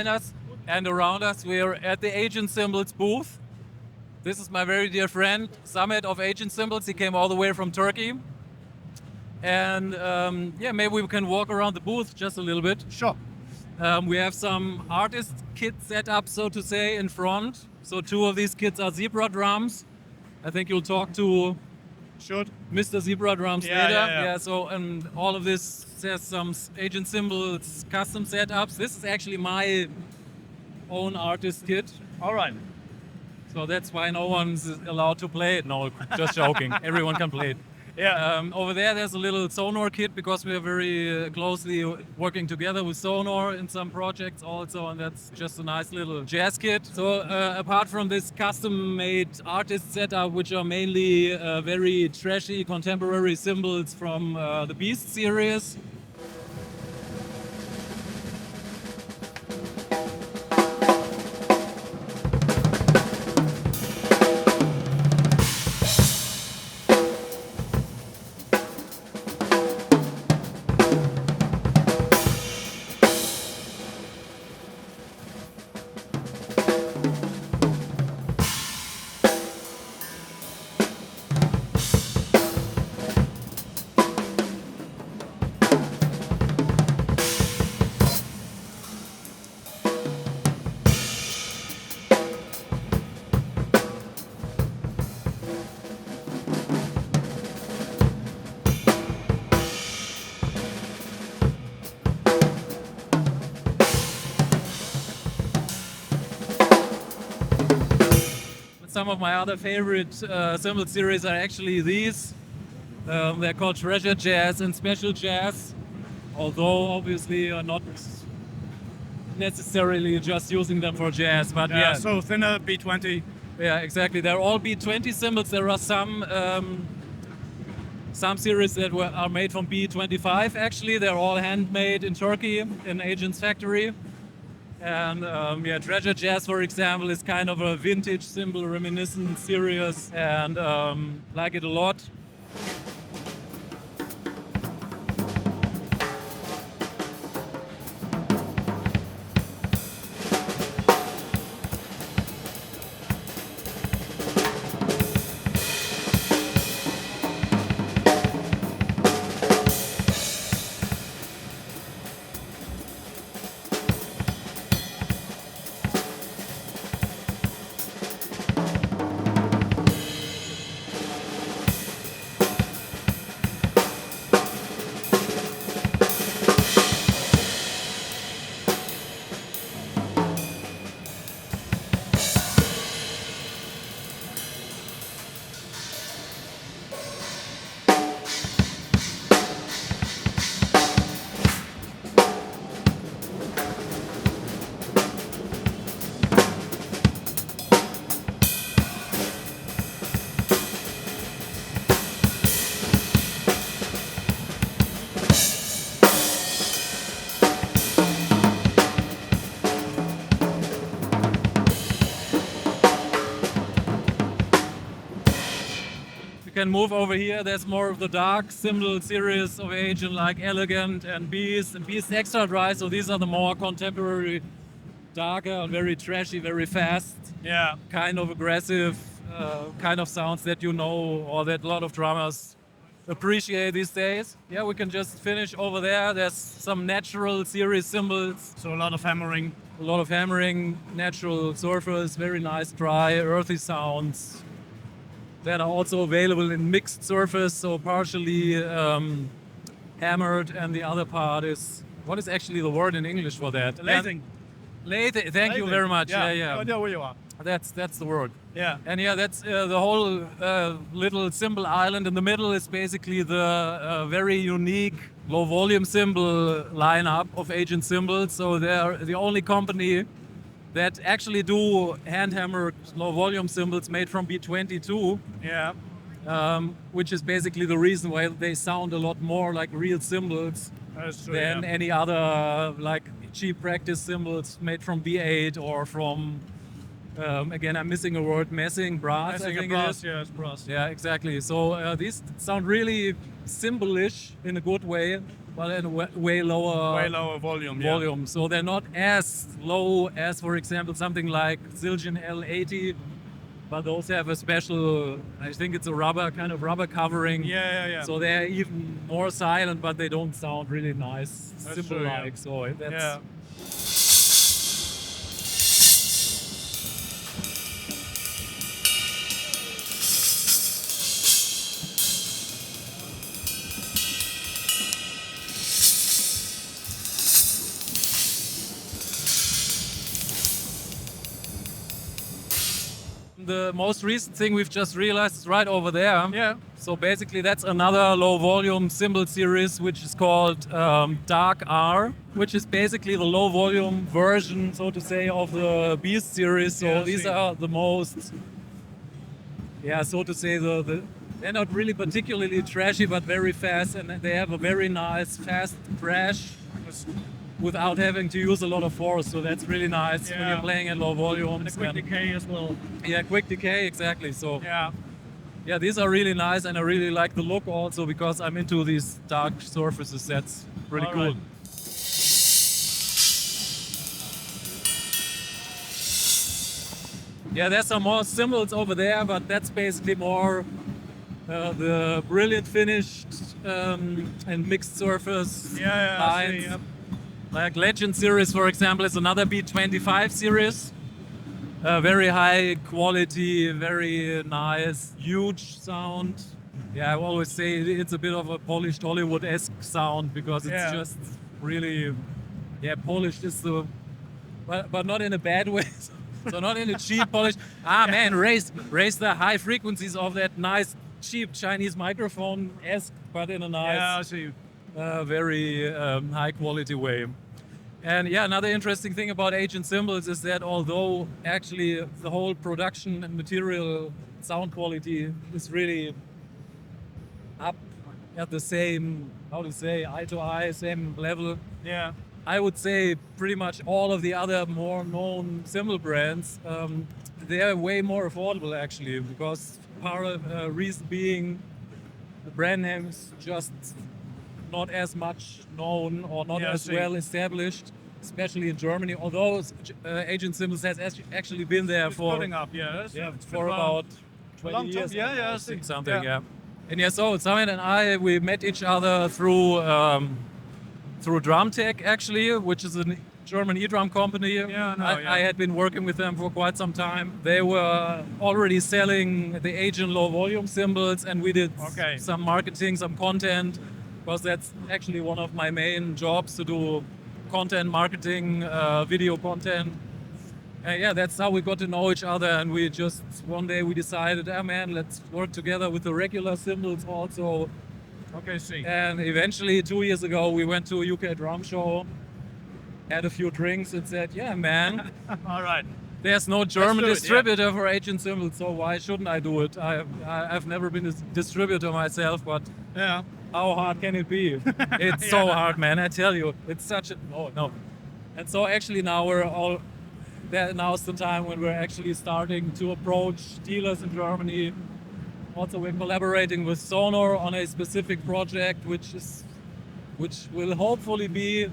behind us and around us. We're at the Agean Cymbals booth. This is my very dear friend, Samet of Agean Cymbals. He came all the way from Turkey. And maybe we can walk around the booth just a little bit. Sure. We have some artist kit set up, so to say, in front. So 2 of these kits are zebra drums. I think you'll talk to Mr. Zebra Drums later. Yeah. So all of this has some Agean Cymbals custom setups. This is actually my own artist kit. All right. So that's why no one's allowed to play it. No, just joking. Everyone can play it. Yeah. Over there's a little Sonor kit because we are very closely working together with Sonor in some projects also, and that's just a nice little jazz kit. So apart from this custom-made artist setup, which are mainly very trashy contemporary cymbals from the Beast series. Some of my other favorite cymbal series are actually these. They're called Treasure Jazz and Special Jazz, although obviously are not necessarily just using them for jazz. But yeah. So thinner B20. Yeah, exactly. They're all B20 cymbals. There are some series that are made from B25 actually. They're all handmade in Turkey in Agean's factory. And Treasure Jazz, for example, is kind of a vintage cymbal reminiscent series, and like it a lot. Can move over here. There's more of the dark cymbal series of Agean, like Elegant and Beast Extra Dry. So these are the more contemporary, darker, very trashy, very fast, kind of aggressive kind of sounds that you know, or that a lot of drummers appreciate these days. Yeah, we can just finish over there. There's some natural series cymbals. So a lot of hammering. Natural surface, very nice, dry, earthy sounds. That are also available in mixed surface, so partially hammered, and the other part is, what is actually the word in English for that? Lathing. Thank you very much. Yeah. I know where you are. That's the word. Yeah. And that's the whole little cymbal island in the middle is basically the very unique low volume cymbal lineup of Agean cymbals. So they're the only company that actually do hand-hammered low-volume cymbals made from B22. Yeah. Which is basically the reason why they sound a lot more like real cymbals than any other like cheap practice cymbals made from B8 or from, again, I'm missing a word, messing, brass. Brass, yeah, it's brass. Yeah, exactly. So these sound really cymbalish in a good way. well, in way lower Way lower volume. volume. So they're not as low as, for example, something like Zildjian L80, but those have a special, I think it's a kind of rubber covering. Yeah. So they're even more silent, but they don't sound really nice, That's cymbal-like. true, So that's Yeah. the most recent thing we've just realized is right over there. Yeah. So basically that's another low volume cymbal series which is called Dark R, which is basically the low volume version, so to say, of the Beast series. So Yeah, these are the most, so to say, they're not really particularly trashy, but very fast, and they have a very nice fast crash without having to use a lot of force. So that's really nice when you're playing at low volumes. And a quick decay as well. Yeah, quick decay, exactly. So Yeah. these are really nice, and I really like the look also because I'm into these dark surfaces. That's really All cool. right. Yeah, there's some more cymbals over there, but that's basically more the brilliant finished and mixed surface Yeah, I lines. see, yeah. Like Legend series, for example, is another B25 series. Very high quality, very nice, huge sound. Yeah, I always say it's a bit of a polished Hollywood-esque sound because it's just really, polished is the, but not in a bad way. So not in a cheap polish. Man, raise the high frequencies of that nice cheap Chinese microphone-esque, but in a nice, I see. very high quality way. And another interesting thing about Agean Cymbals is that although actually the whole production and material sound quality is really up at the same, eye to eye, same level, Yeah. I would say pretty much all of the other more known cymbal brands, they are way more affordable actually, because part of reason being the brand name is just not as much known or not as well established, especially in Germany. Although Agean Cymbals has actually been there for about 20 years. I see. Something. And so Simon and I, we met each other through Drumtech actually, which is a German e-drum company. I had been working with them for quite some time. They were already selling the Agean low volume cymbals, and we did some marketing, some content, because that's actually one of my main jobs, to do content marketing, video content. That's how we got to know each other, and we just one day we decided, let's work together with the regular cymbals also. Okay, see. And eventually 2 years ago we went to a UK drum show, had a few drinks, and said, All right. there's no German do it, distributor for Agean Cymbals, so why shouldn't I do it? I've never been a distributor myself, but how hard can it be? It's so hard, man, I tell you. It's such a... no. And so actually now's the time when we're actually starting to approach dealers in Germany. Also, we're collaborating with Sonor on a specific project, which will hopefully be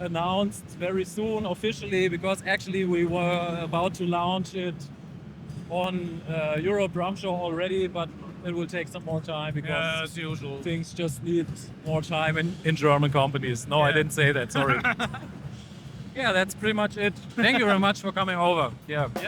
announced very soon officially, because actually we were about to launch it on Europe Drum Show already, but it will take some more time because as usual, things just need more time in German companies. No, I didn't say that, sorry. That's pretty much it. Thank you very much for coming over. Yep.